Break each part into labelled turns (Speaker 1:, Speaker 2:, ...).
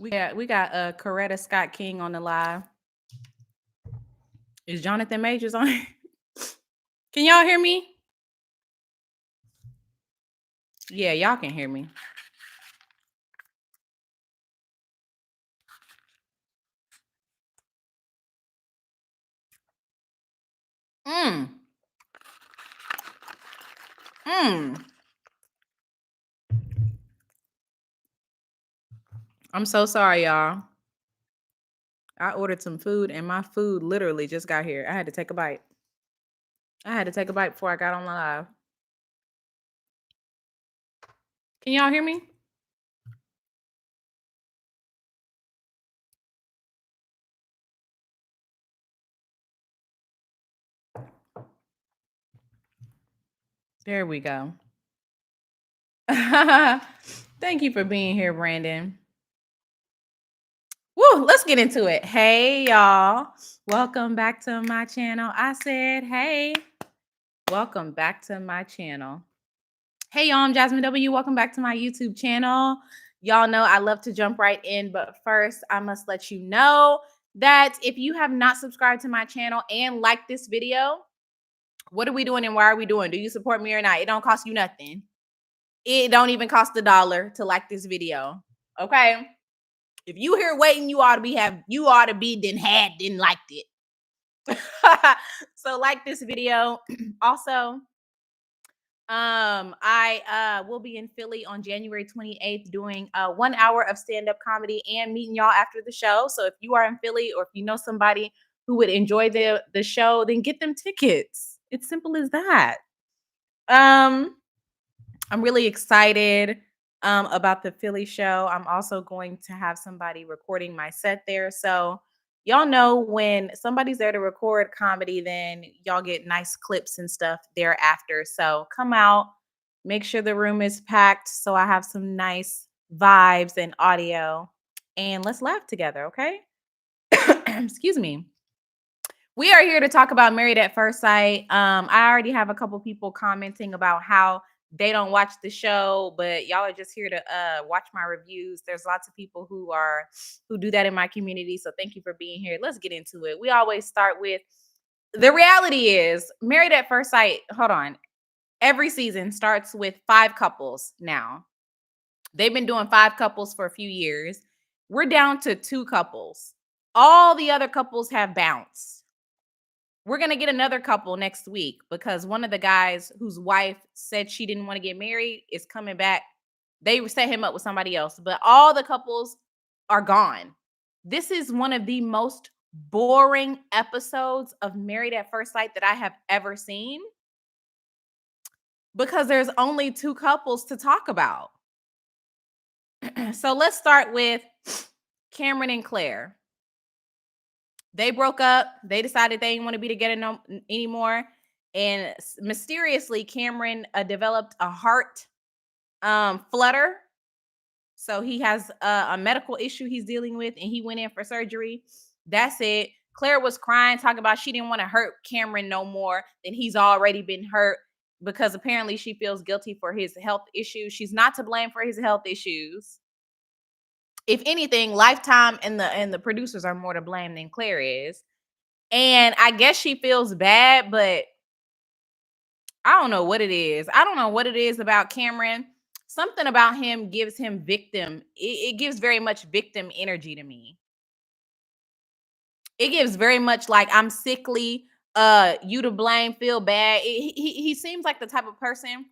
Speaker 1: We got Coretta Scott King on the live. Is Jonathan Majors on? Can y'all hear me? Yeah, y'all can hear me. Mm. Mm. I'm so sorry, y'all. I ordered some food and my food literally just got here. I had to take a bite. I had to take a bite before I got on the live. Can y'all hear me? There we go. Thank you for being here, Brandon. Woo, let's get into it. Hey, y'all. Welcome back to my channel. I said, hey, welcome back to my channel. Hey, y'all, I'm Jazmyn W. Welcome back to my YouTube channel. Y'all know I love to jump right in, but first, I must let you know that if you have not subscribed to my channel and liked this video, what are we doing and why are we doing? Do you support me or not? It don't cost you nothing. It don't even cost $1 to like this video. Okay? If you here waiting, you ought to be then liked it. So like this video. Also, I will be in Philly on January 28th doing 1 hour of stand-up comedy and meeting y'all after the show. So if you are in Philly or if you know somebody who would enjoy the show, then get them tickets. It's simple as that. Um, I'm really excited about the Philly show. I'm also going to have somebody recording my set there. So y'all know when somebody's there to record comedy, then y'all get nice clips and stuff thereafter. So come out, make sure the room is packed so I have some nice vibes and audio. And let's laugh together, okay? Excuse me. We are here to talk about Married at First Sight. I already have a couple people commenting about how they don't watch the show, but y'all are just here to watch my reviews. There's lots of people who do that in my community. So thank you for being here. Let's get into it. We always start with the reality is Married at First Sight. Hold on. Every season starts with 5 couples now. They've been doing 5 couples for a few years. We're down to 2 couples. All the other couples have bounced. We're going to get another couple next week because one of the guys whose wife said she didn't want to get married is coming back. They set him up with somebody else, but all the couples are gone. This is one of the most boring episodes of Married at First Sight that I have ever seen because there's only 2 couples to talk about. So let's start with Cameron and Claire. They broke up. They decided they didn't want to be together anymore. And mysteriously, Cameron developed a heart flutter. So he has a medical issue he's dealing with, and he went in for surgery. That's it. Claire was crying, talking about she didn't want to hurt Cameron no more than he's already been hurt because apparently she feels guilty for his health issues. She's not to blame for his health issues. If anything, Lifetime and the producers are more to blame than Claire is. And I guess she feels bad, but I don't know what it is. I don't know what it is about Cameron. Something about him gives him victim. It gives very much victim energy to me. It gives very much like I'm sickly, you to blame, feel bad. He seems like the type of person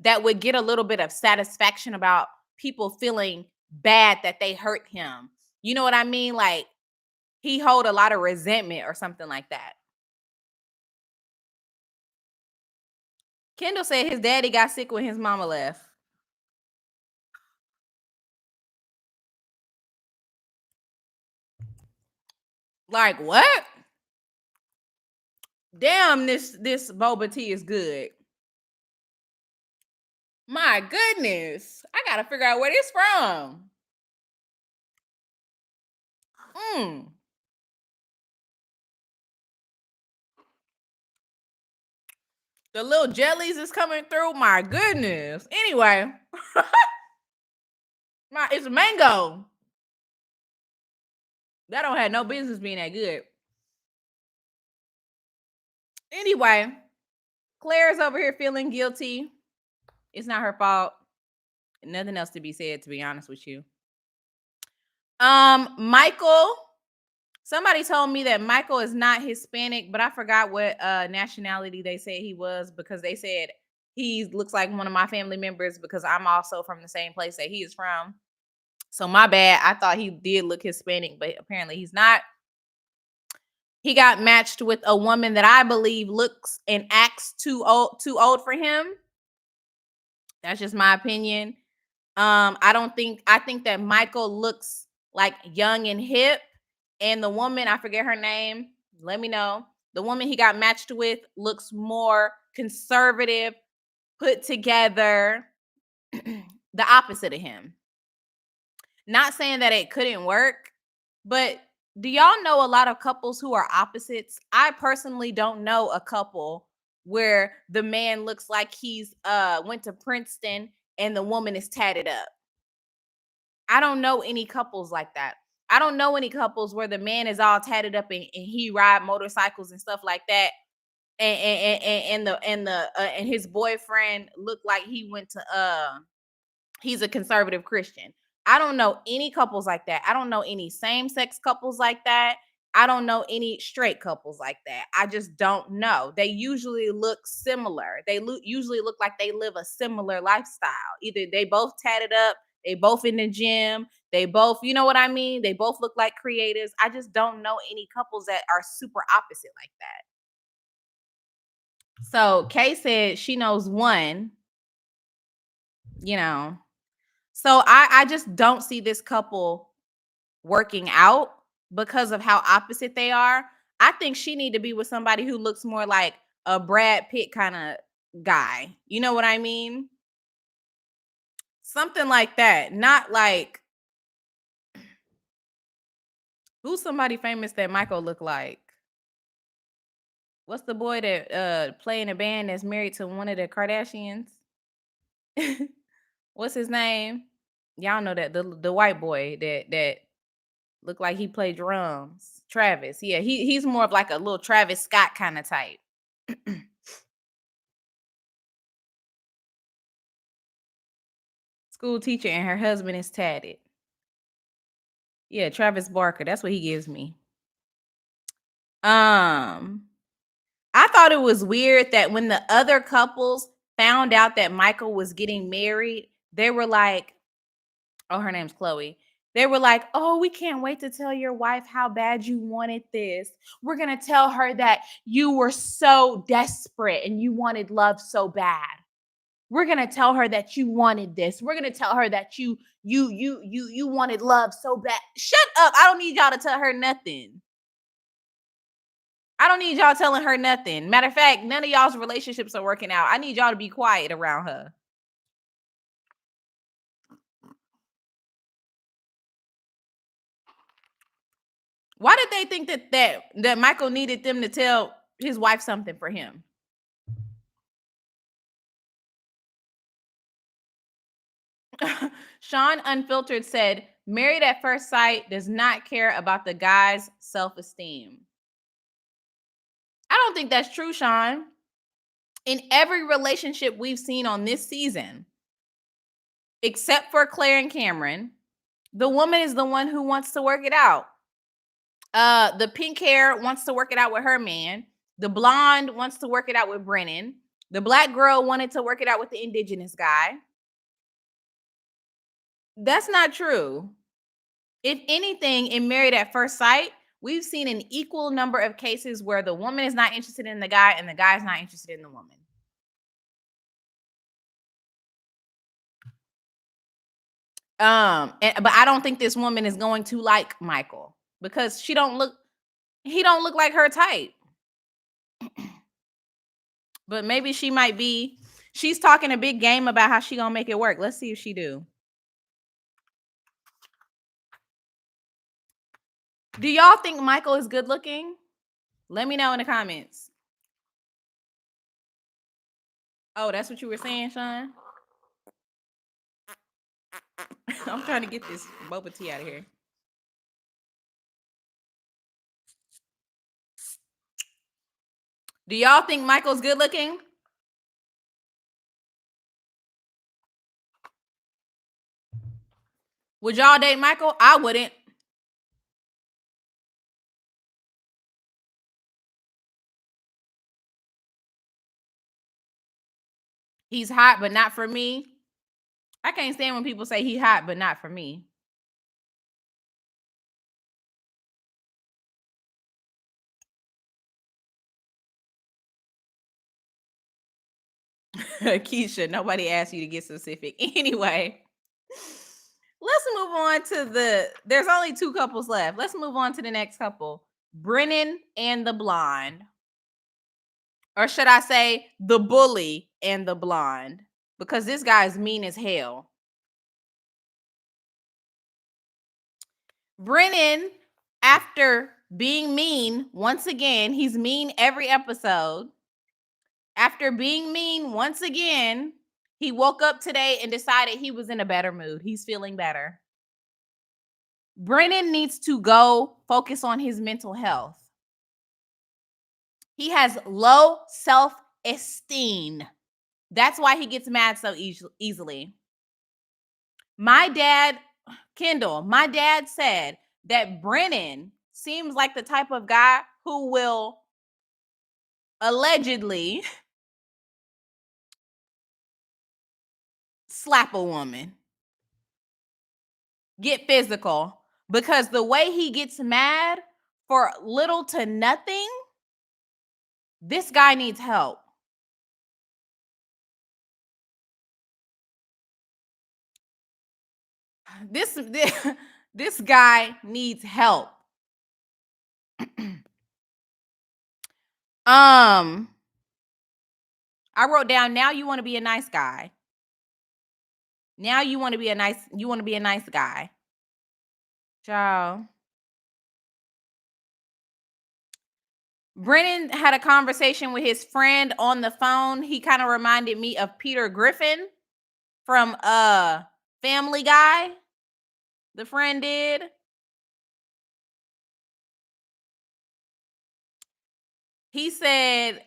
Speaker 1: that would get a little bit of satisfaction about people feeling bad that they hurt him. You know what I mean? Like he hold a lot of resentment or something like that. Kendall said his daddy got sick when his mama left. Like what? Damn, this boba tea is good. My goodness. I gotta figure out where this from. Mm. The little jellies is coming through. My goodness. Anyway. It's mango. That don't have no business being that good. Anyway, Claire's over here feeling guilty. It's not her fault. Nothing else to be said, to be honest with you. Michael. Somebody told me that Michael is not Hispanic, but I forgot what nationality they said he was, because they said he looks like one of my family members because I'm also from the same place that he is from. So my bad. I thought he did look Hispanic, but apparently he's not. He got matched with a woman that I believe looks and acts too old for him. That's just my opinion. I think that Michael looks like young and hip, and the woman, I forget her name, let me know. The woman he got matched with looks more conservative, put together, the opposite of him. Not saying that it couldn't work, but do y'all know a lot of couples who are opposites? I personally don't know a couple where the man looks like he's went to Princeton and the woman is tatted up. I don't know any couples like that. I don't know any couples where the man is all tatted up and he ride motorcycles and stuff like that, and his boyfriend looked like he went to he's a conservative Christian. I don't know any couples like that. I don't know any same-sex couples like that. I don't know any straight couples like that. I just don't know. They usually look similar. They usually look like they live a similar lifestyle. Either they both tatted up, they both in the gym, they both, you know what I mean? They both look like creatives. I just don't know any couples that are super opposite like that. So Kay said she knows one, you know. So I just don't see this couple working out because of how opposite they are. I think she need to be with somebody who looks more like a Brad Pitt kind of guy. You know what I mean? Something like that. Not like, who's somebody famous that Michael look like? What's the boy that play in a band that's married to one of the Kardashians? What's his name? Y'all know that the white boy that looked like he played drums. Travis. Yeah, he's more of like a little Travis Scott kind of type. School teacher and her husband is tatted. Yeah, Travis Barker. That's what he gives me. I thought it was weird that when the other couples found out that Michael was getting married, they were like, oh, her name's Chloe. They were like, oh, we can't wait to tell your wife how bad you wanted this. We're going to tell her that you were so desperate and you wanted love so bad. We're going to tell her that you wanted this. We're going to tell her that you wanted love so bad. Shut up. I don't need y'all to tell her nothing. I don't need y'all telling her nothing. Matter of fact, none of y'all's relationships are working out. I need y'all to be quiet around her. Why did they think that Michael needed them to tell his wife something for him? Sean Unfiltered said, married at first sight does not care about the guy's self-esteem. I don't think that's true, Sean. In every relationship we've seen on this season, except for Claire and Cameron, the woman is the one who wants to work it out. The pink hair wants to work it out with her man. The blonde wants to work it out with Brennan. The black girl wanted to work it out with the indigenous guy. That's not true. If anything, in Married at First Sight, we've seen an equal number of cases where the woman is not interested in the guy and the guy is not interested in the woman. But I don't think this woman is going to like Michael because he don't look like her type. But maybe she might be. She's talking a big game about how she gonna make it work. Let's see if she do. Do y'all think Michael is good looking? Let me know in the comments. Oh, that's what you were saying, Sean? I'm trying to get this boba tea out of here. Do y'all think Michael's good looking? Would y'all date Michael? I wouldn't. He's hot, but not for me. I can't stand when people say he hot, but not for me. Keisha, nobody asked you to get specific. Anyway, let's move on to there's only two couples left. Let's move on to the next couple. Brennan and the blonde. Or should I say the bully and the blonde? Because this guy is mean as hell. Brennan, after being mean, once again, he's mean every episode. After being mean once again, he woke up today and decided he was in a better mood. He's feeling better. Brennan needs to go focus on his mental health. He has low self-esteem. That's why he gets mad so easily. My dad, Kendall, my dad said that Brennan seems like the type of guy who will allegedly slap a woman, get physical, because the way he gets mad for little to nothing, this guy needs help. This guy needs help. I wrote down, now you want to be a nice guy. Now you want to be a nice guy. Ciao. Brennan had a conversation with his friend on the phone. He kind of reminded me of Peter Griffin from Family Guy. The friend did. He said,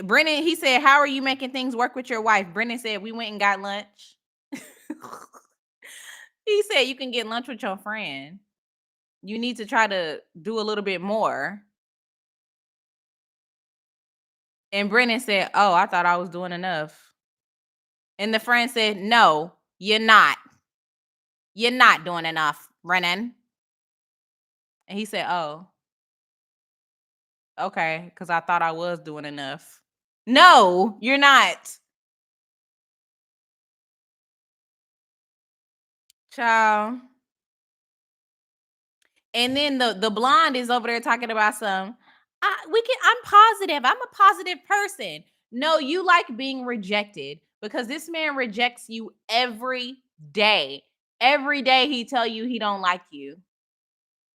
Speaker 1: Brennan, he said, how are you making things work with your wife? Brennan said, we went and got lunch. He said, you can get lunch with your friend. You need to try to do a little bit more. And Brennan said, oh, I thought I was doing enough. And the friend said, no, you're not. You're not doing enough, Brennan. And he said, oh, okay, because I thought I was doing enough. No, you're not. Child. And then the blonde is over there talking about I'm positive. I'm a positive person. No, you like being rejected because this man rejects you every day. Every day he tell you he don't like you.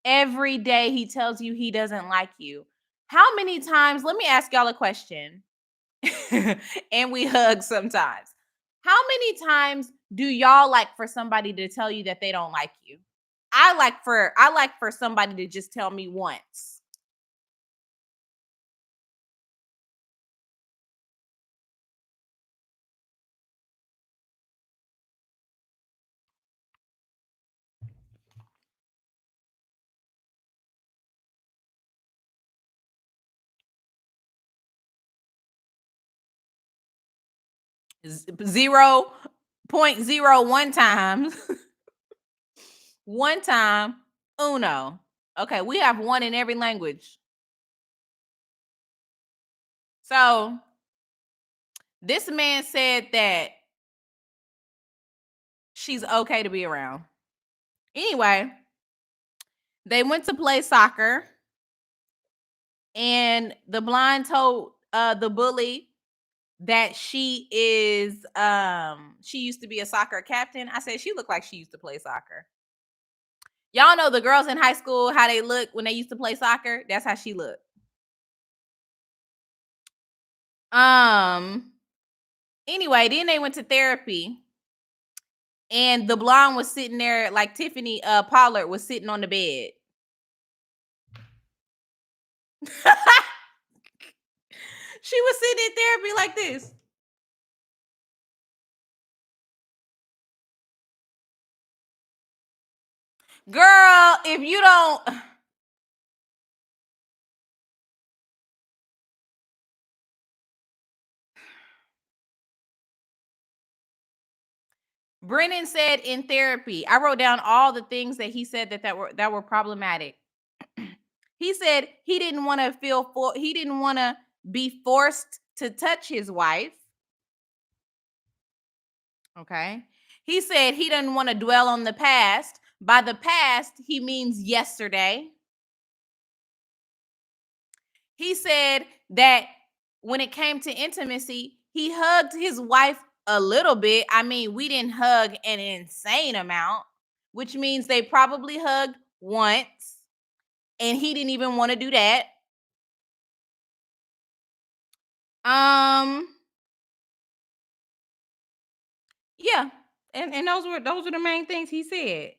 Speaker 1: Every day he tells you he doesn't like you. How many times, let me ask y'all a question. And we hug sometimes. How many times do y'all like for somebody to tell you that they don't like you? I like for somebody to just tell me once. Zero point zero one times. One time, uno. Okay, we have one in every language. So this man said that she's okay to be around. Anyway, they went to play soccer, and the blind told the bully that she used to be a soccer captain. I said she looked like she used to play soccer. Y'all know the girls in high school, how they look when they used to play soccer? That's how she looked. Anyway, then they went to therapy. And the blonde was sitting there like Tiffany Pollard was sitting on the bed. She was sitting in therapy like this. Girl, if you don't Brennan said in therapy, I wrote down all the things that he said that were problematic. He said he didn't want to he didn't want to be forced to touch his wife. Okay. He said he doesn't want to dwell on the past. By the past, he means yesterday. He said that when it came to intimacy, he hugged his wife a little bit. I mean, we didn't hug an insane amount, which means they probably hugged once, and he didn't even want to do that. Um, yeah. And those were the main things he said.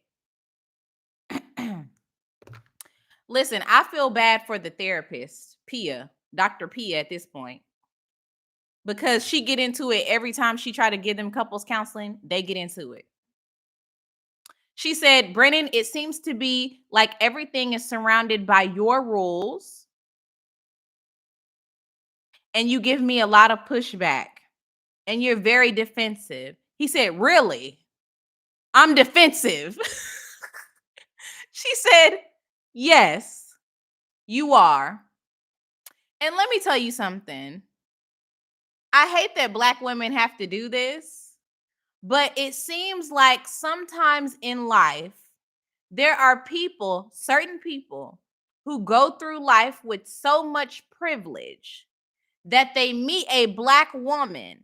Speaker 1: Listen, I feel bad for the therapist, Pia, Dr. Pia at this point. Because she get into it every time she try to give them couples counseling, they get into it. She said, Brennan, it seems to be like everything is surrounded by your rules, and you give me a lot of pushback, and you're very defensive. He said, really? I'm defensive. She said, yes, you are. And let me tell you something. I hate that Black women have to do this, but it seems like sometimes in life, there are people, certain people, who go through life with so much privilege that they meet a Black woman,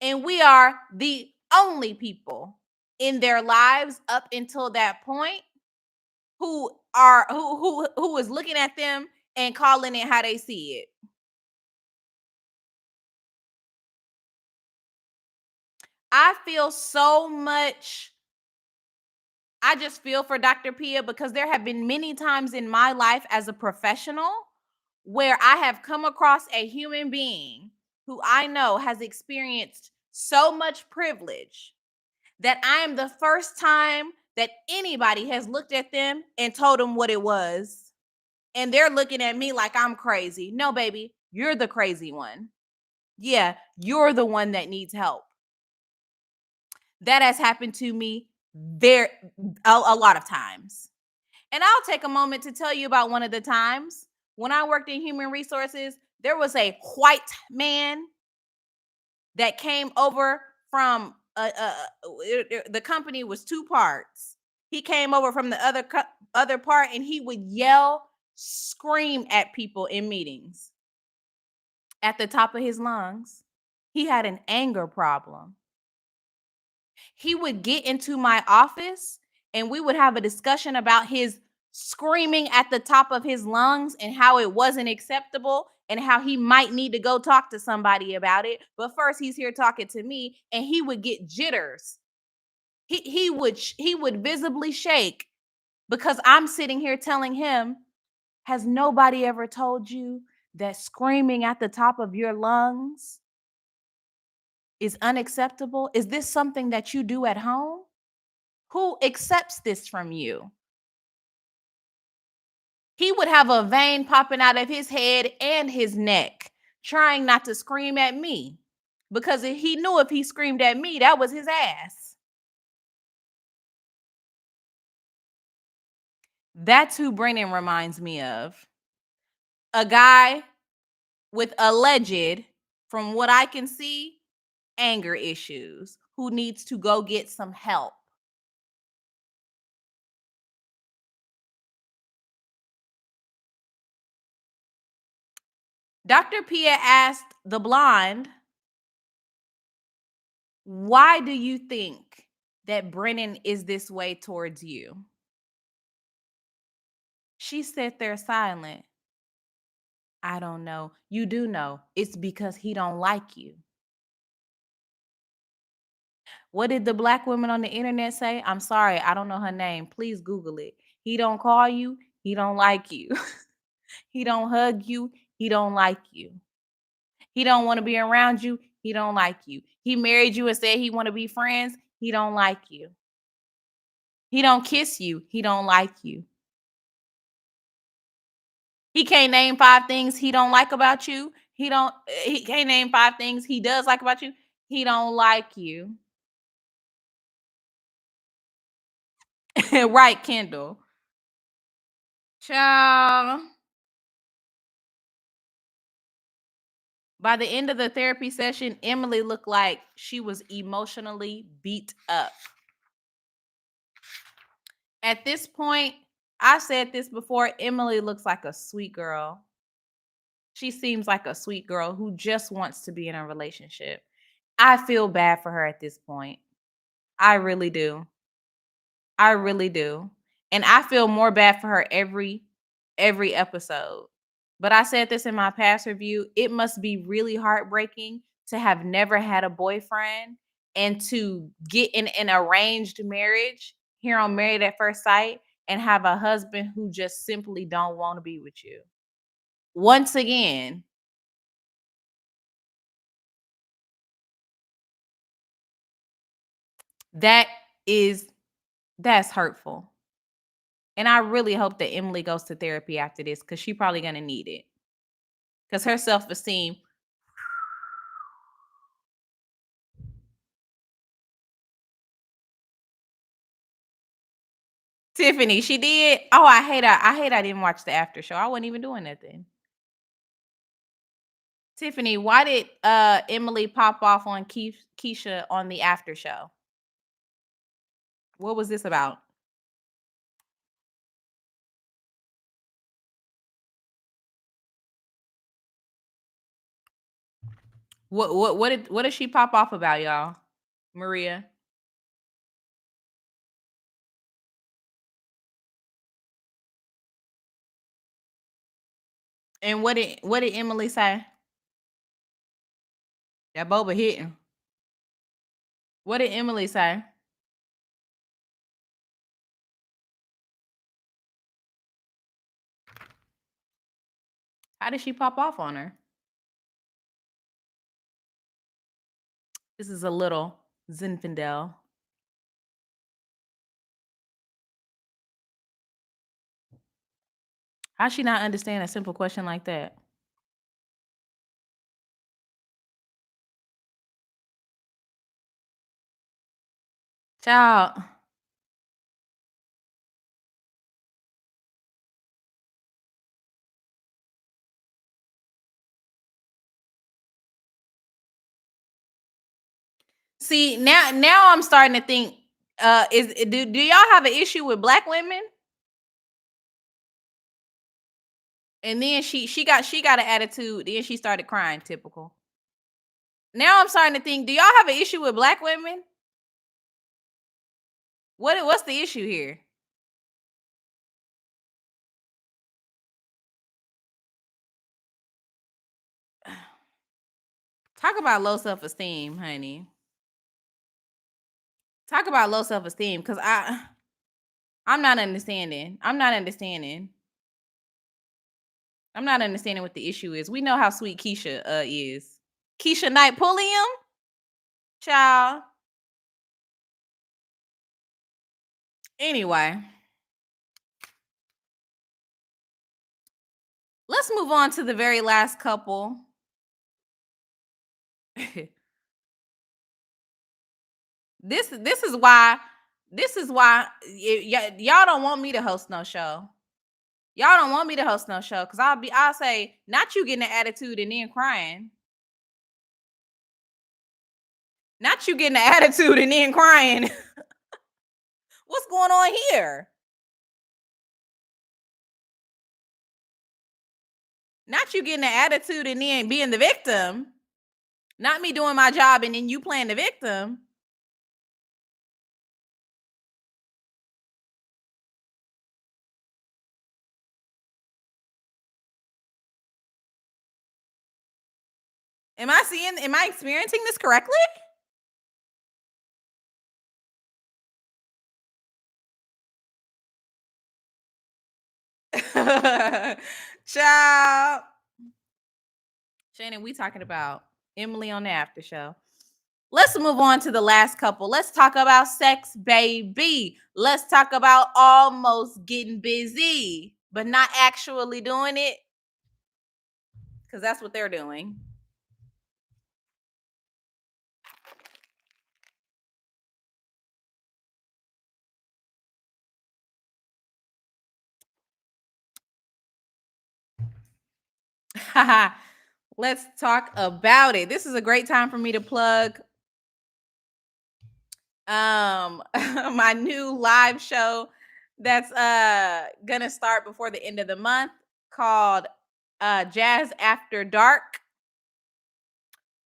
Speaker 1: and we are the only people in their lives up until that point who is looking at them and calling it how they see it. I feel so much. I just feel for Dr. Pia because there have been many times in my life as a professional where I have come across a human being who I know has experienced so much privilege that I am the first time that anybody has looked at them and told them what it was. And they're looking at me like I'm crazy. No, baby, you're the crazy one. Yeah, you're the one that needs help. That has happened to me there a lot of times. And I'll take a moment to tell you about one of the times when I worked in human resources. There was a white man that came over from the company was two parts. He came over from the other part, and he would yell, scream at people in meetings at the top of his lungs. He had an anger problem. He would get into my office and we would have a discussion about his screaming at the top of his lungs and how it wasn't acceptable and how he might need to go talk to somebody about it. But first he's here talking to me, and he would get jitters. He would visibly shake because I'm sitting here telling him, has nobody ever told you that screaming at the top of your lungs is unacceptable? Is this something that you do at home? Who accepts this from you? He would have a vein popping out of his head and his neck, trying not to scream at me because he knew if he screamed at me, that was his ass. That's who Brennan reminds me of. A guy with alleged, from what I can see, anger issues who needs to go get some help. Dr. Pia asked the blonde, why do you think that Brennan is this way towards you? She sat there silent. I don't know. You do know. It's because he don't like you. What did the Black women on the internet say? I'm sorry, I don't know her name. Please Google it. He don't call you. He don't like you. He don't hug you. He don't like you. He don't want to be around you. He don't like you. He married you and said he want to be friends. He don't like you. He don't kiss you. He don't like you. He can't name 5 things he don't like about you. He can't name 5 things he does like about you. He don't like you. Right, Kendall. Child. By the end of the therapy session, Emily looked like she was emotionally beat up. At this point, I said this before, Emily looks like a sweet girl. She seems like a sweet girl who just wants to be in a relationship. I feel bad for her at this point. I really do. I really do. And I feel more bad for her every episode. But I said this in my past review, it must be really heartbreaking to have never had a boyfriend and to get in an arranged marriage here on Married at First Sight and have a husband who just simply don't want to be with you. Once again, that is that's hurtful. And I really hope that Emily goes to therapy after this because she's probably gonna need it. Because her self-esteem. Tiffany, she did. Oh, I didn't watch the after show. I wasn't even doing nothing. Tiffany, why did Emily pop off on Keisha on the after show? What was this about? What did she pop off about, y'all? Maria. And what did Emily say? That boba hitting. What did Emily say? How did she pop off on her? This is a little Zinfandel. How she not understand a simple question like that? Child. See, now I'm starting to think, do y'all have an issue with black women? And then she got an attitude, then she started crying, typical. Now I'm starting to think, do y'all have an issue with black women? What's the issue here? Talk about low self-esteem, honey. Talk about low self-esteem, because I'm not understanding. I'm not understanding what the issue is. We know how sweet Keisha is. Keisha Knight Pulliam? Child. Anyway, let's move on to the very last couple. This is why y'all don't want me to host no show. Y'all don't want me to host no show because I'll say, not you getting an attitude and then crying. Not you getting an attitude and then crying. What's going on here? Not you getting an attitude and then being the victim. Not me doing my job and then you playing the victim. Am I experiencing this correctly? Ciao. Shannon, we talking about Emily on the after show. Let's move on to the last couple. Let's talk about sex, baby. Let's talk about almost getting busy, but not actually doing it, because that's what they're doing. Let's talk about it. This is a great time for me to plug my new live show that's gonna start before the end of the month, called Jazz After Dark,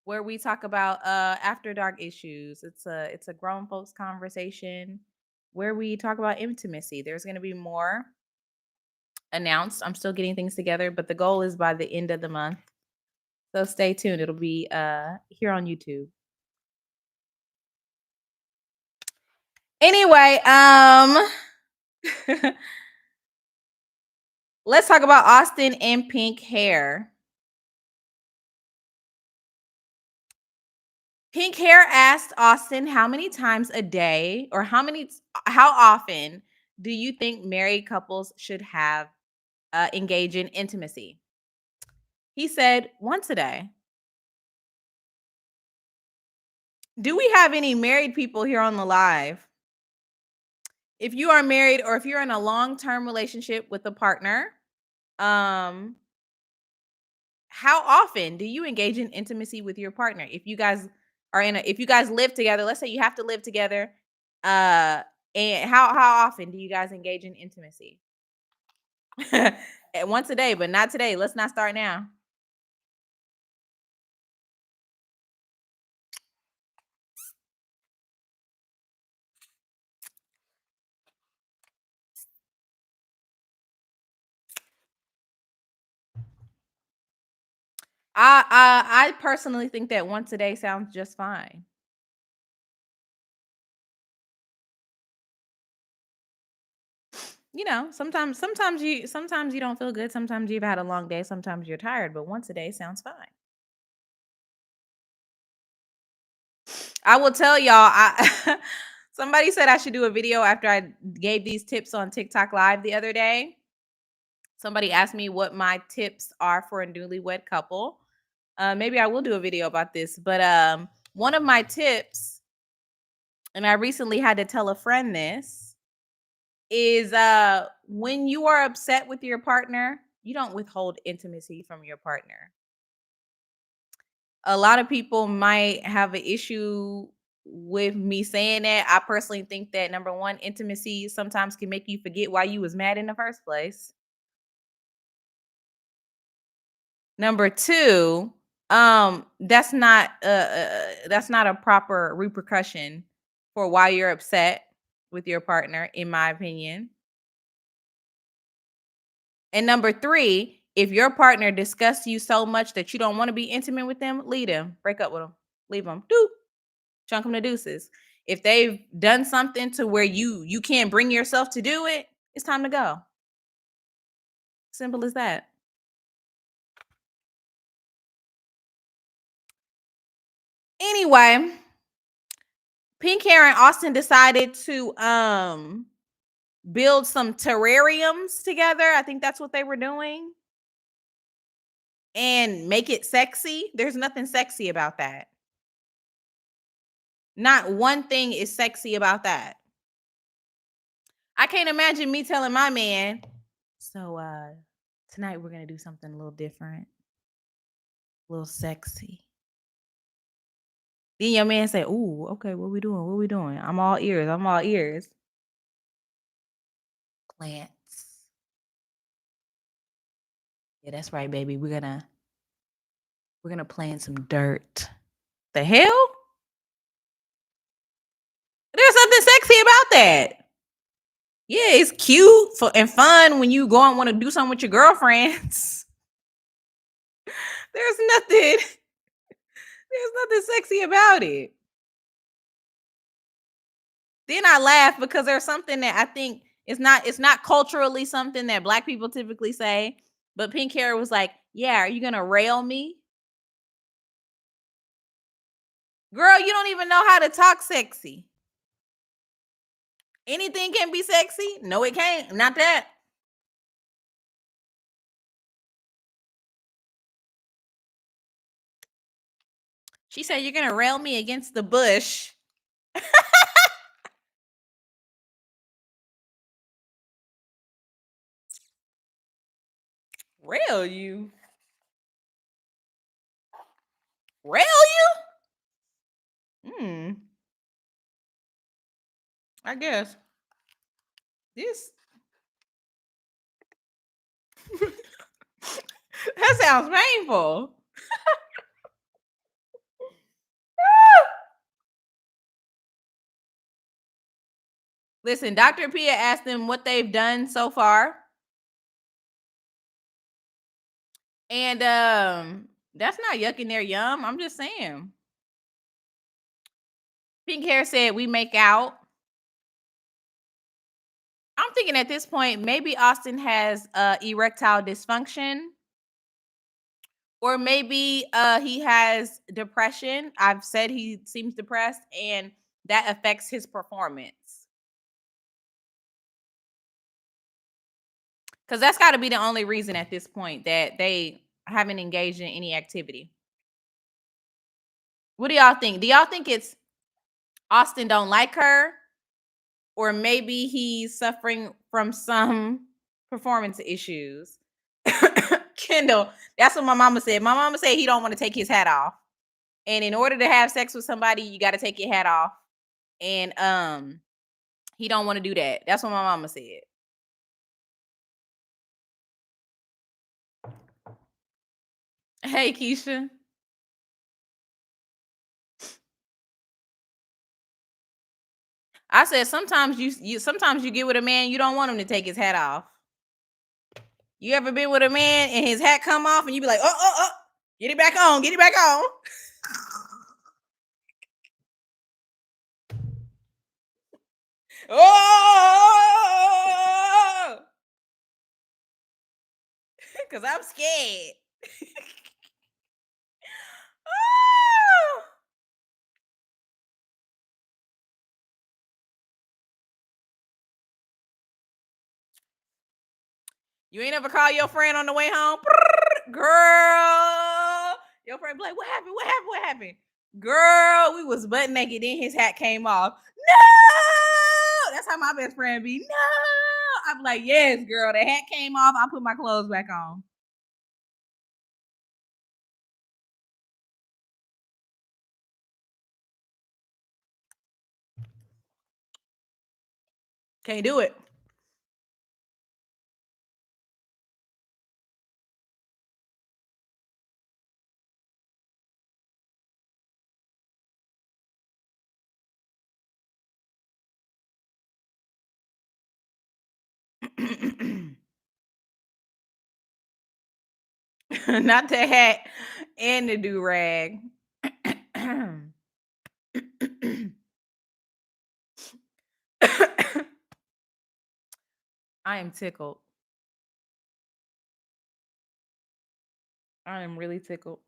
Speaker 1: where we talk about after dark issues. It's a grown folks conversation where we talk about intimacy. There's gonna be more announced. I'm still getting things together, but the goal is by the end of the month. So stay tuned. It'll be here on YouTube. Anyway, let's talk about Austin and pink hair. Pink hair asked Austin how many times a day, or how often do you think married couples should have engage in intimacy? He said once a day. Do we have any married people here on the live? If you are married, or if you're in a long-term relationship with a partner, how often do you engage in intimacy with your partner? If you guys if you guys live together, let's say you have to live together, and how often do you guys engage in intimacy? Once a day, but not today. Let's not start now. I personally think that once a day sounds just fine. You know, sometimes you don't feel good, sometimes you've had a long day, sometimes you're tired, but once a day sounds fine. I will tell y'all, I somebody said I should do a video after I gave these tips on TikTok live the other day. Somebody asked me what my tips are for a newlywed couple. Maybe I will do a video about this, but one of my tips, and I recently had to tell a friend this, is when you are upset with your partner, you don't withhold intimacy from your partner. A lot of people might have an issue with me saying that. I personally think that, number one, intimacy sometimes can make you forget why you was mad in the first place. Number two, that's not a proper repercussion for why you're upset with your partner, in my opinion. And number three, if your partner disgusts you so much that you don't want to be intimate with them, leave them. Break up with them. Leave them. Doop. Chunk them to deuces. If they've done something to where you can't bring yourself to do it, it's time to go. Simple as that. Anyway, Pink Hair and Austin decided to build some terrariums together. I think that's what they were doing. And make it sexy. There's nothing sexy about that. Not one thing is sexy about that. I can't imagine me telling my man, so tonight we're gonna do something a little different, a little sexy. Then your man say, "Ooh, okay, what we doing? What we doing? I'm all ears. I'm all ears." Plants. Yeah, that's right, baby. We're gonna plant some dirt. The hell? There's something sexy about that. Yeah, it's cute and fun when you go and want to do something with your girlfriends. There's nothing. There's nothing sexy about it. Then I laugh because there's something that I think it's not culturally something that Black people typically say, But pink hair was like, "Yeah, are you gonna rail me?" Girl, you don't even know how to talk sexy. Anything can be sexy? No, it can't. Not that. She said, "You're gonna rail me against the bush." Rail you? Rail you? I guess. This that sounds painful. Listen, Dr. Pia asked them what they've done so far. And that's not yucking their yum. I'm just saying. Pink hair said we make out. I'm thinking at this point, maybe Austin has erectile dysfunction, or maybe he has depression. I've said he seems depressed, and that affects his performance. Because that's got to be the only reason at this point that they haven't engaged in any activity. What do y'all think? Do y'all think it's Austin don't like her, or maybe he's suffering from some performance issues? Kendall, that's what my mama said. My mama said he don't want to take his hat off. And in order to have sex with somebody, you got to take your hat off. And he don't want to do that. That's what my mama said. Hey, Keisha. I said sometimes sometimes you get with a man, you don't want him to take his hat off. You ever been with a man and his hat come off and you be like, oh, get it back on, get it back on. Oh, because I'm scared. Oh! You ain't ever call your friend on the way home? Girl. Your friend be like, what happened? What happened? What happened? Girl, we was butt naked, then his hat came off. No! That's how my best friend be. No! I'm like, yes, girl. The hat came off. I put my clothes back on. Can't do it. Not the hat and the do rag. I am tickled. I am really tickled.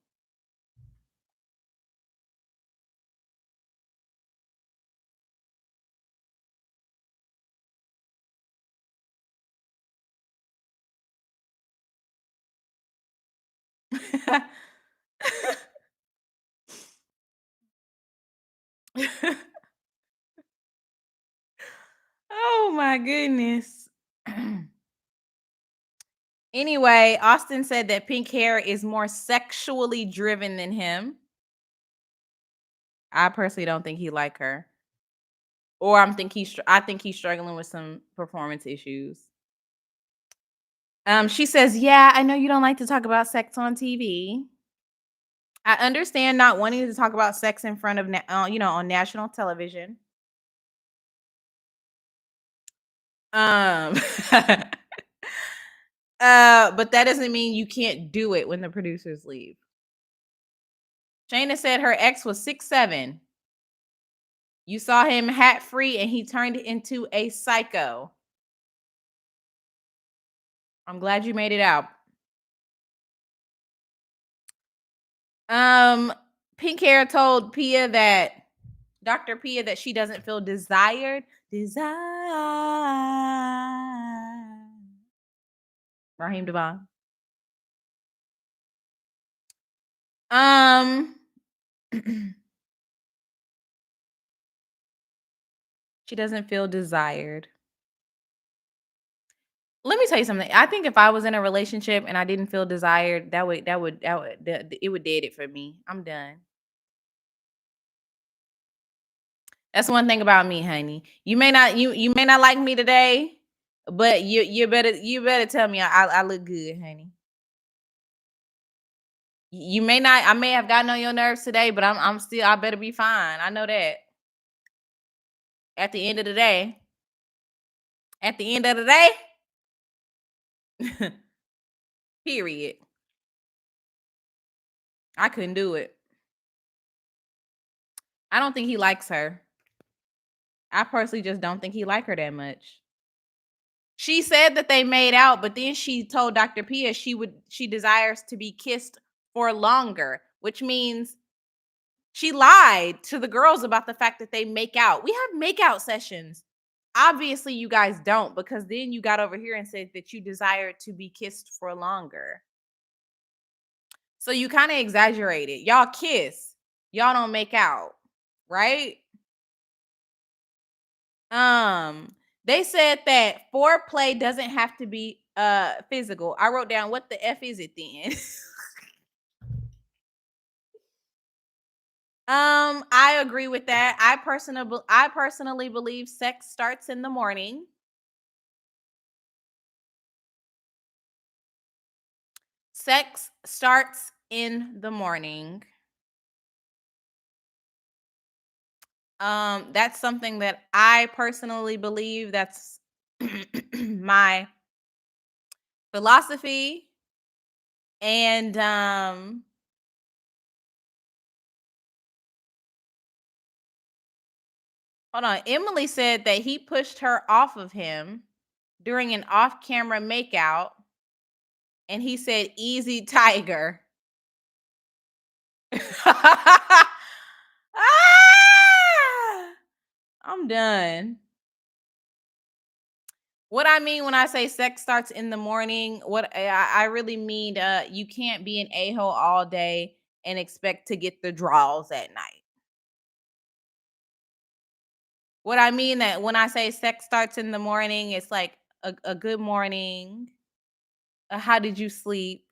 Speaker 1: Oh my goodness. Anyway, Austin said that pink hair is more sexually driven than him. I personally don't think he like her. Or I think he's struggling with some performance issues. She says, "Yeah, I know you don't like to talk about sex on TV. I understand not wanting to talk about sex in front of on national television. Um but that doesn't mean you can't do it when the producers leave." Shayna said her ex was 6'7". You saw him hat free and he turned into a psycho. I'm glad you made it out. Um, Pink Hair told Pia that Dr. Pia that she doesn't feel desired. Desire. Raheem Devon. Um, she doesn't feel desired. Let me tell you something. I think if I was in a relationship and I didn't feel desired, it would dead it for me. I'm done. That's one thing about me, honey. You may not like me today, but you better tell me I look good, honey. You may not I may have gotten on your nerves today, but I'm still I better be fine. I know that. At the end of the day, at the end of the day, period. I couldn't do it. I don't think he likes her. I personally just don't think he like her that much. She said that they made out, but then she told Dr. Pia she desires to be kissed for longer, which means she lied to the girls about the fact that they make out. We have make out sessions. Obviously, you guys don't, because then you got over here and said that you desire to be kissed for longer. So you kind of exaggerated. Y'all kiss. Y'all don't make out, right? They said that foreplay doesn't have to be physical. I wrote down what the F is it then? I agree with that. I personally believe sex starts in the morning. Sex starts in the morning. That's something that I personally believe. That's my philosophy. And hold on. Emily said that he pushed her off of him during an off-camera makeout, and he said, "Easy, Tiger." Ah! I'm done. What I mean when I say sex starts in the morning, what I really mean, you can't be an a-hole all day and expect to get the draws at night. What I mean that when I say sex starts in the morning, it's like a good morning. How did you sleep?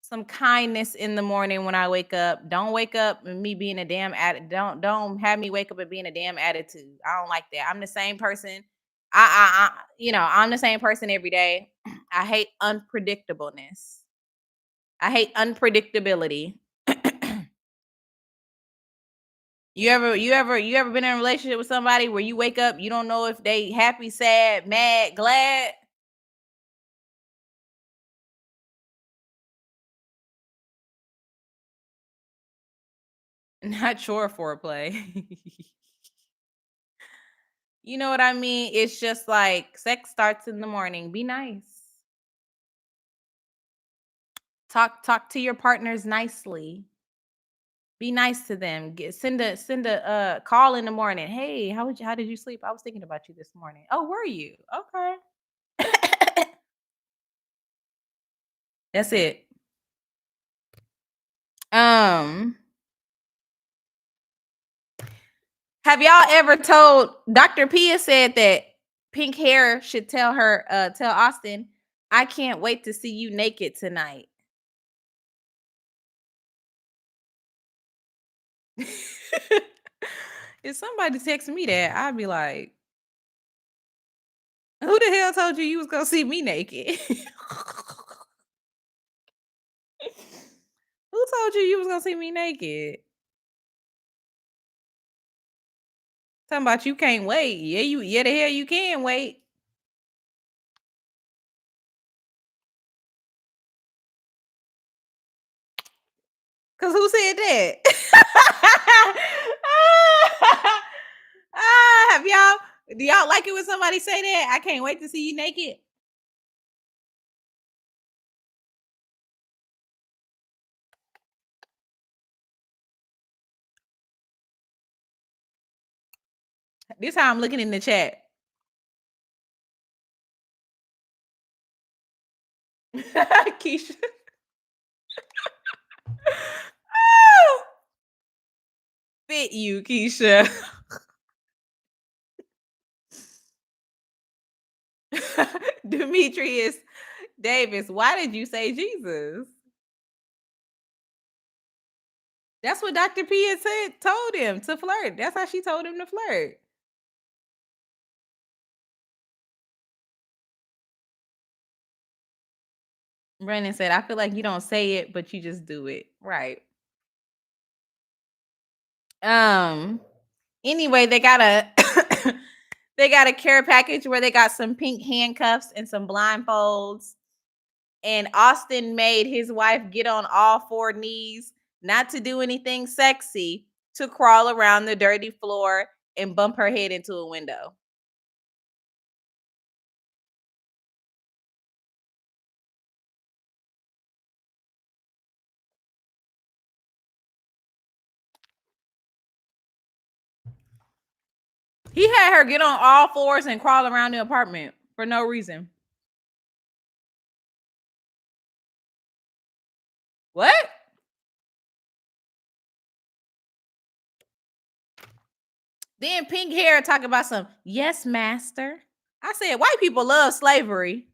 Speaker 1: Some kindness in the morning when I wake up. Don't wake up and me being a damn don't have me wake up and being a damn attitude. I don't like that. I'm the same person. I'm the same person every day. I hate unpredictableness. I hate unpredictability. You ever been in a relationship with somebody where you wake up, you don't know if they happy, sad, mad, glad? Not your foreplay. You know what I mean? It's just like sex starts in the morning. Be nice. Talk to your partners nicely. Be nice to them. Send a call in the morning. Hey, how did you sleep? I was thinking about you this morning. Oh, were you? Okay. That's it. Um, have y'all ever told Dr. Pia said that Pink Hair should tell Austin, I can't wait to see you naked tonight. If somebody text me that, I'd be like, who the hell told you was gonna see me naked? Who told you was gonna see me naked? Talking about you can't wait. Yeah, the hell you can wait. Cause who said that? Have y'all do y'all like it when somebody say that? I can't wait to see you naked. This how I'm looking in the chat. Keisha. Fit you, Keisha. Demetrius Davis, why did you say Jesus? That's what Dr. P had said, told him to flirt. That's how she told him to flirt. Brennan said, I feel like you don't say it, but you just do it. Right. Anyway, they got a they got a care package where they got some pink handcuffs and some blindfolds. And Austin made his wife get on all four knees, not to do anything sexy, to crawl around the dirty floor and bump her head into a window. He had her get on all fours and crawl around the apartment for no reason. What? Then pink hair talking about some, yes, master. I said, white people love slavery.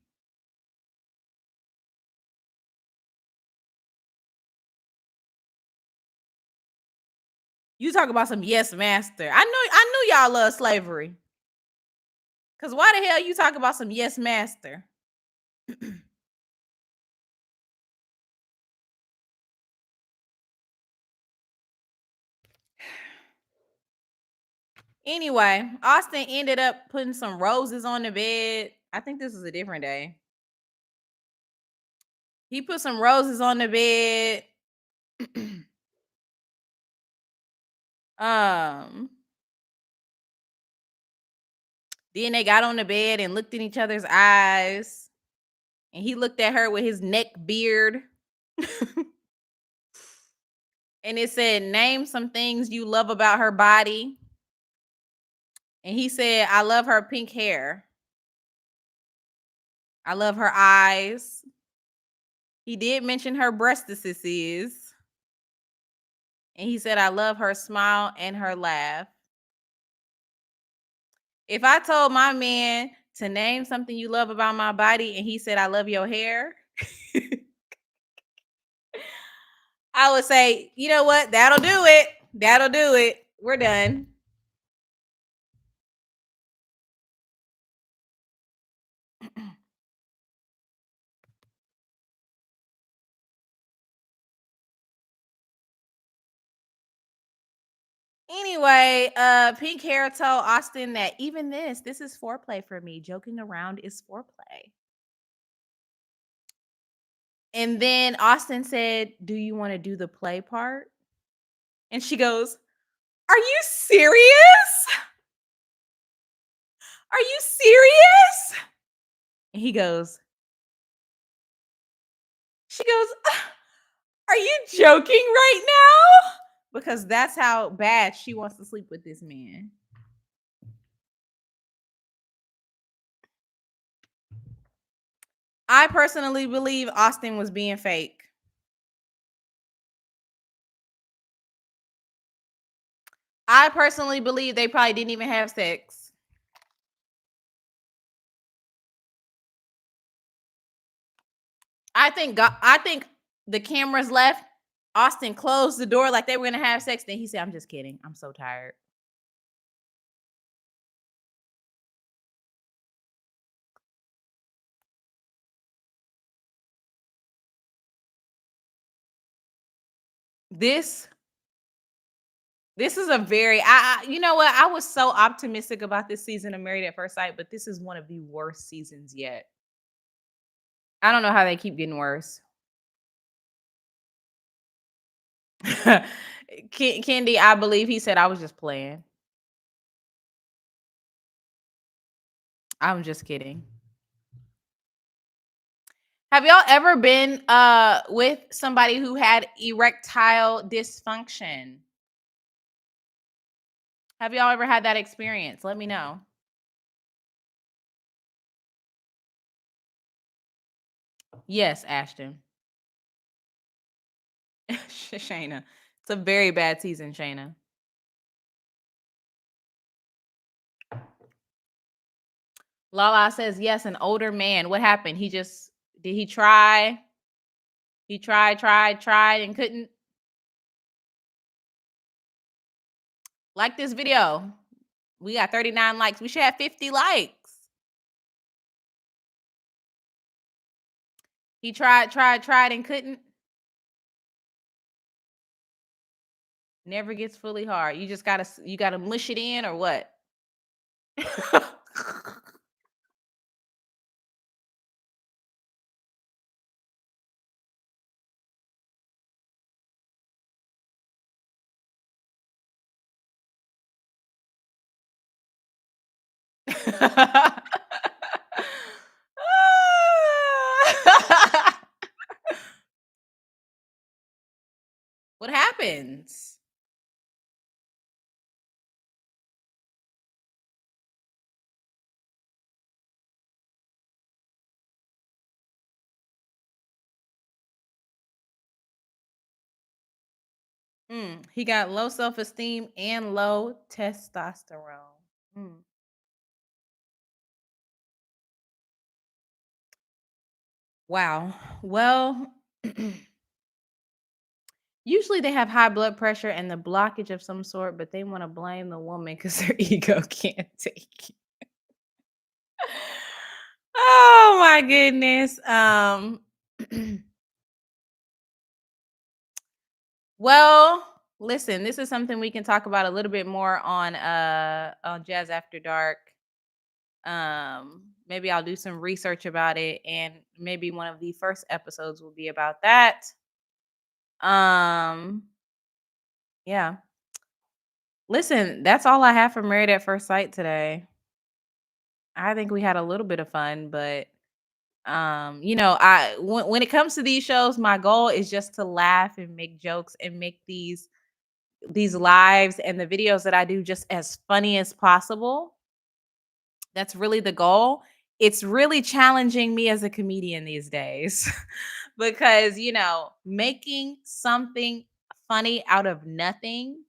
Speaker 1: You talk about some, yes, master. I knew y'all love slavery. Cause why the hell you talk about some, yes, master? Anyway, Austin ended up putting some roses on the bed. I think this was a different day. He put some roses on the bed. um, then they got on the bed and looked in each other's eyes. And he looked at her with his neck beard. And it said, name some things you love about her body. And he said, I love her pink hair. I love her eyes. He did mention her breastises. And he said, I love her smile and her laugh. If I told my man to name something you love about my body and he said, I love your hair, I would say, you know what? That'll do it. That'll do it. We're done. Anyway, pink hair told Austin that even this is foreplay for me. Joking around is foreplay. And then Austin said, do you want to do the play part? And she goes, are you serious? Are you serious? And he goes, she goes, are you joking right now? Because that's how bad she wants to sleep with this man. I personally believe Austin was being fake. I personally believe they probably didn't even have sex. I think the cameras left. Austin closed the door like they were gonna have sex. Then he said, I'm just kidding. I'm so tired. This is a very you know what? I was so optimistic about this season of Married at First Sight, but this is one of the worst seasons yet. I don't know how they keep getting worse. Kendi, I believe he said I was just playing. I'm just kidding. Have y'all ever been with somebody who had erectile dysfunction? Have y'all ever had that experience? Let me know. Yes, Ashton. Shayna. It's a very bad season, Shayna. Lala says, yes, an older man. What happened? Did he try? He tried, and couldn't. Like this video. We got 39 likes. We should have 50 likes. He tried, and couldn't. Never gets fully hard. You gotta mush it in or what? What happens? He got low self-esteem and low testosterone. Mm. Wow. Well, usually they have high blood pressure and the blockage of some sort, but they want to blame the woman because their ego can't take it. Oh my goodness. Well, listen, this is something we can talk about a little bit more on Jazz After Dark. Maybe I'll do some research about it, and maybe one of the first episodes will be about that. Um, yeah. Listen, that's all I have for Married at First Sight today. I think we had a little bit of fun, but when it comes to these shows, my goal is just to laugh and make jokes and make these lives and the videos that I do just as funny as possible. That's really the goal. It's really challenging me as a comedian these days because, making something funny out of nothing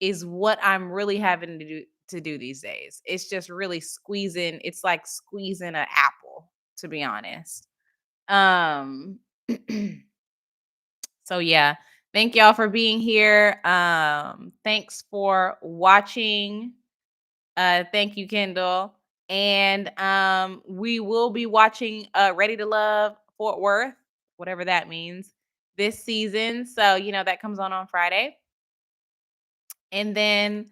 Speaker 1: is what I'm really having to do these days. It's just really squeezing, it's like squeezing an apple, to be honest. Um so yeah, thank y'all for being here. Thanks for watching. Thank you, Kendall. And we will be watching Ready to Love Fort Worth, whatever that means, this season. So, that comes on Friday. And then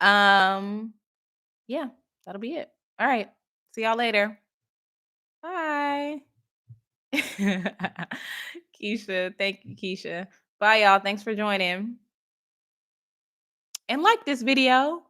Speaker 1: yeah, that'll be it. All right. See y'all later. Bye. Keisha, thank you, Keisha. Bye, y'all. Thanks for joining. And like this video.